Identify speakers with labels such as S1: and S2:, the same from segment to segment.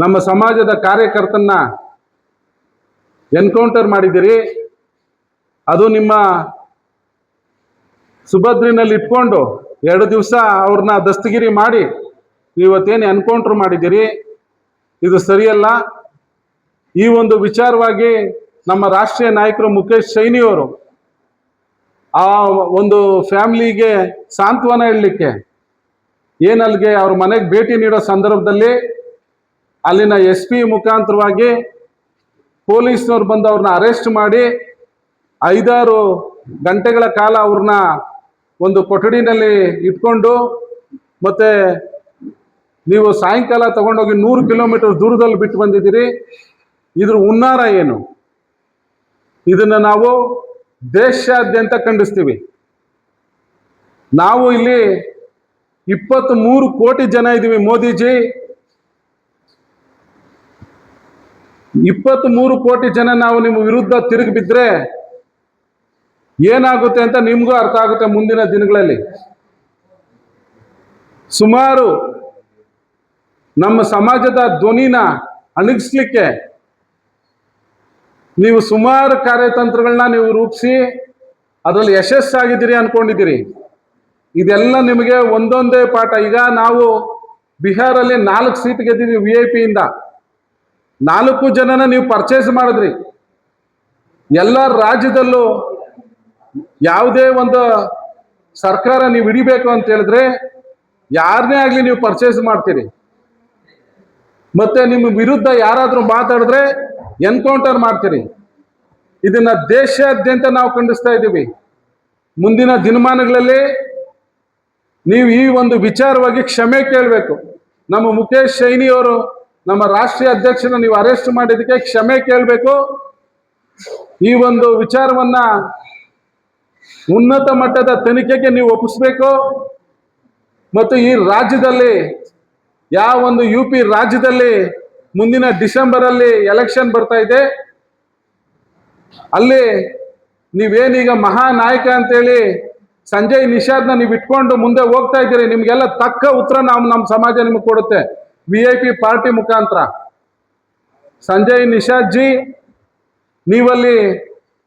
S1: ನಮ್ಮ ಸಮಾಜದ ಕಾರ್ಯಕರ್ತನ ಎನ್ಕೌಂಟರ್ ಮಾಡಿದ್ದೀರಿ. ಅದು ನಿಮ್ಮ ಸುಭದ್ರಿನಲ್ಲಿ ಇಟ್ಕೊಂಡು 2 ದಿವಸ ಅವ್ರನ್ನ ದಸ್ತಗಿರಿ ಮಾಡಿ ಇವತ್ತೇನು ಎನ್ಕೌಂಟರ್ ಮಾಡಿದ್ದೀರಿ, ಇದು ಸರಿಯಲ್ಲ. ಈ ಒಂದು ವಿಚಾರವಾಗಿ ನಮ್ಮ ರಾಷ್ಟ್ರೀಯ ನಾಯಕರು ಮುಖೇಶ್ ಸೈನಿ ಅವರು ಆ ಒಂದು ಫ್ಯಾಮಿಲಿಗೆ ಸಾಂತ್ವನ ಹೇಳಲಿಕ್ಕೆ ಏನಲ್ಲಿಗೆ ಅವ್ರ ಮನೆಗೆ ಭೇಟಿ ನೀಡೋ ಸಂದರ್ಭದಲ್ಲಿ ಅಲ್ಲಿನ SP ಮುಖಾಂತರವಾಗಿ ಪೊಲೀಸ್ನವ್ರು ಬಂದು ಅವ್ರನ್ನ ಅರೆಸ್ಟ್ ಮಾಡಿ 5-6 ಗಂಟೆಗಳ ಕಾಲ ಅವ್ರನ್ನ ಒಂದು ಕೊಠಡಿನಲ್ಲಿ ಇಟ್ಕೊಂಡು, ಮತ್ತೆ ನೀವು ಸಾಯಂಕಾಲ ತಗೊಂಡೋಗಿ 100 ಕಿಲೋಮೀಟರ್ ದೂರದಲ್ಲಿ ಬಿಟ್ಟು ಬಂದಿದ್ದೀರಿ. ಇದ್ರ ಹುನ್ನಾರ ಏನು? ಇದನ್ನು ನಾವು ದೇಶಾದ್ಯಂತ ಖಂಡಿಸ್ತೀವಿ. ನಾವು ಇಲ್ಲಿ 23 ಕೋಟಿ ಜನ ಇದ್ದೀವಿ. ಮೋದಿಜಿ 23 ಕೋಟಿ ಜನ ನಾವು ನಿಮ್ಮ ವಿರುದ್ಧ ತಿರುಗಿ ಬಿದ್ದರೆ ಏನಾಗುತ್ತೆ ಅಂತ ನಿಮಗೂ ಅರ್ಥ ಆಗುತ್ತೆ. ಮುಂದಿನ ದಿನಗಳಲ್ಲಿ ಸುಮಾರು ನಮ್ಮ ಸಮಾಜದ ಧ್ವನಿನ ಅಣಗಿಸ್ಲಿಕ್ಕೆ ನೀವು ಸುಮಾರು ಕಾರ್ಯತಂತ್ರಗಳನ್ನ ನೀವು ರೂಪಿಸಿ ಅದರಲ್ಲಿ ಯಶಸ್ಸಾಗಿದ್ದೀರಿ ಅನ್ಕೊಂಡಿದ್ದೀರಿ. ಇದೆಲ್ಲ ನಿಮಗೆ ಒಂದೊಂದೇ ಪಾಠ. ಈಗ ನಾವು ಬಿಹಾರಲ್ಲಿ 4 ಸೀಟ್ ಗೆದ್ದಿದ್ದೀವಿ VIP ಇಂದ. 4 ಜನನ ನೀವು ಪರ್ಚೇಸ್ ಮಾಡಿದ್ರಿ. ಎಲ್ಲ ರಾಜ್ಯದಲ್ಲೂ ಯಾವುದೇ ಒಂದು ಸರ್ಕಾರ ನೀವು ಹಿಡಿಬೇಕು ಅಂತ ಹೇಳಿದ್ರೆ ಯಾರನ್ನೇ ಆಗಲಿ ನೀವು ಪರ್ಚೇಸ್ ಮಾಡ್ತೀರಿ. ಮತ್ತೆ ನಿಮ್ಮ ವಿರುದ್ಧ ಯಾರಾದರೂ ಮಾತಾಡಿದ್ರೆ ಎನ್ಕೌಂಟರ್ ಮಾಡ್ತೀರಿ. ಇದನ್ನ ದೇಶಾದ್ಯಂತ ನಾವು ಖಂಡಿಸ್ತಾ ಇದ್ದೀವಿ. ಮುಂದಿನ ದಿನಮಾನಗಳಲ್ಲಿ ನೀವು ಈ ಒಂದು ವಿಚಾರವಾಗಿ ಕ್ಷಮೆ ಕೇಳಬೇಕು. ನಮ್ಮ ಮುಖೇಶ್ ಸೈನಿ ಅವರು ನಮ್ಮ ರಾಷ್ಟ್ರೀಯ ಅಧ್ಯಕ್ಷನ ನೀವು ಅರೆಸ್ಟ್ ಮಾಡಿದ್ದಕ್ಕೆ ಕ್ಷಮೆ ಕೇಳಬೇಕು. ಈ ಒಂದು ವಿಚಾರವನ್ನ ಉನ್ನತ ಮಟ್ಟದ ತನಿಖೆಗೆ ನೀವು ಒಪ್ಪಿಸಬೇಕು. ಮತ್ತು ಈ ರಾಜ್ಯದಲ್ಲಿ ಯಾವ ಒಂದು UP ರಾಜ್ಯದಲ್ಲಿ ಮುಂದಿನ ಡಿಸೆಂಬರಲ್ಲಿ ಎಲೆಕ್ಷನ್ ಬರ್ತಾ ಇದೆ, ಅಲ್ಲಿ ನೀವೇನೀಗ ಮಹಾನಾಯಕ ಅಂತೇಳಿ ಸಂಜಯ್ ನಿಷಾದ್ನ ನೀವು ಇಟ್ಕೊಂಡು ಮುಂದೆ ಹೋಗ್ತಾ ಇದ್ದೀರಿ. ನಿಮ್ಗೆಲ್ಲ ತಕ್ಕ ಉತ್ತರ ನಮ್ಮ ಸಮಾಜ ನಿಮಗೆ ಕೊಡುತ್ತೆ VIP ಪಾರ್ಟಿ ಮುಖಾಂತರ. ಸಂಜಯ್ ನಿಷಾದ್ ಜಿ, ನೀವಲ್ಲಿ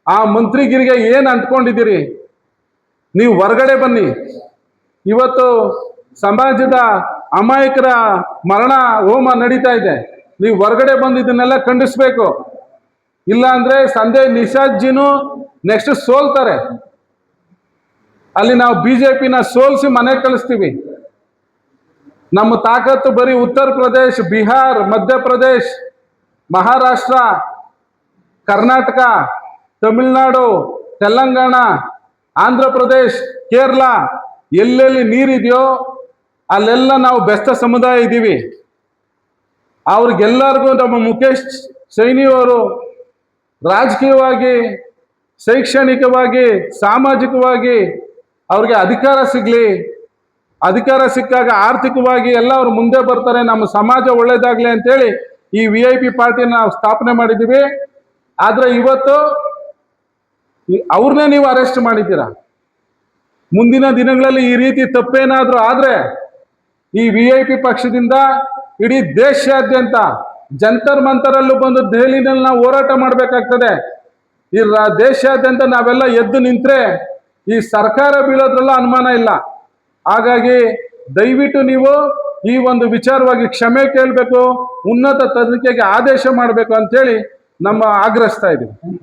S1: ಆ ಮಂತ್ರಿಗಿರಿಗೆ ಏನು ಅಂಟ್ಕೊಂಡಿದ್ದೀರಿ? ನೀವು ಹೊರಗಡೆ ಬನ್ನಿ. ಇವತ್ತು ಸಮಾಜದ ಅಮಾಯಕರ ಮರಣ ಹೋಮ ನಡೀತಾ ಇದೆ. ನೀವು ಹೊರಗಡೆ ಬಂದು ಇದನ್ನೆಲ್ಲ ಖಂಡಿಸ್ಬೇಕು. ಇಲ್ಲ ಅಂದ್ರೆ ಸಂಜಯ್ ನಿಷಾದ್ ಜಿನು ನೆಕ್ಸ್ಟ್ ಸೋಲ್ತಾರೆ. ಅಲ್ಲಿ ನಾವು BJPನ ಸೋಲಿಸಿ ಮನೆ ಕಳಿಸ್ತೀವಿ. ನಮ್ಮ ತಾಕತ್ತು ಬರೀ ಉತ್ತರ ಪ್ರದೇಶ್, ಬಿಹಾರ್, ಮಧ್ಯಪ್ರದೇಶ್, ಮಹಾರಾಷ್ಟ್ರ, ಕರ್ನಾಟಕ, ತಮಿಳುನಾಡು, ತೆಲಂಗಾಣ, ಆಂಧ್ರ ಪ್ರದೇಶ್, ಕೇರಳ, ಎಲ್ಲೆಲ್ಲಿ ನೀರಿದೆಯೋ ಅಲ್ಲೆಲ್ಲ ನಾವು ಬೆಸ್ತ ಸಮುದಾಯ ಇದ್ದೀವಿ. ಅವ್ರಿಗೆಲ್ಲರಿಗೂ ನಮ್ಮ ಮುಖೇಶ್ ಸೈನಿ ಅವರು ರಾಜಕೀಯವಾಗಿ, ಶೈಕ್ಷಣಿಕವಾಗಿ, ಸಾಮಾಜಿಕವಾಗಿ ಅವ್ರಿಗೆ ಅಧಿಕಾರ ಸಿಗಲಿ. ಅಧಿಕಾರ ಸಿಕ್ಕಾಗ ಆರ್ಥಿಕವಾಗಿ ಎಲ್ಲ ಅವ್ರು ಮುಂದೆ ಬರ್ತಾರೆ. ನಮ್ಮ ಸಮಾಜ ಒಳ್ಳೇದಾಗ್ಲಿ ಅಂತೇಳಿ ಈ VIP ಪಾರ್ಟಿನ ನಾವು ಸ್ಥಾಪನೆ ಮಾಡಿದ್ದೀವಿ. ಆದರೆ ಇವತ್ತು ಅವ್ರನ್ನೇ ನೀವು ಅರೆಸ್ಟ್ ಮಾಡಿದ್ದೀರಾ. ಮುಂದಿನ ದಿನಗಳಲ್ಲಿ ಈ ರೀತಿ ತಪ್ಪೇನಾದರೂ ಆದರೆ ಈ VIP ಪಕ್ಷದಿಂದ ಇಡೀ ದೇಶಾದ್ಯಂತ ಜಂತರ್ ಮಂತರಲ್ಲೂ ಬಂದು ದೆಹಲಿನಲ್ಲಿ ನಾವು ಹೋರಾಟ ಮಾಡಬೇಕಾಗ್ತದೆ. ಈ ದೇಶಾದ್ಯಂತ ನಾವೆಲ್ಲ ಎದ್ದು ನಿಂತರೆ ಈ ಸರ್ಕಾರ ಬೀಳೋದ್ರಲ್ಲ ಅನುಮಾನ ಇಲ್ಲ. ಹಾಗಾಗಿ ದಯವಿಟ್ಟು ನೀವು ಈ ಒಂದು ವಿಚಾರವಾಗಿ ಕ್ಷಮೆ ಕೇಳಬೇಕು, ಉನ್ನತ ತನಿಖೆಗೆ ಆದೇಶ ಮಾಡಬೇಕು ಅಂತೇಳಿ ನಮ್ಮ ಆಗ್ರಹಿಸ್ತಾ ಇದ್ದೀವಿ.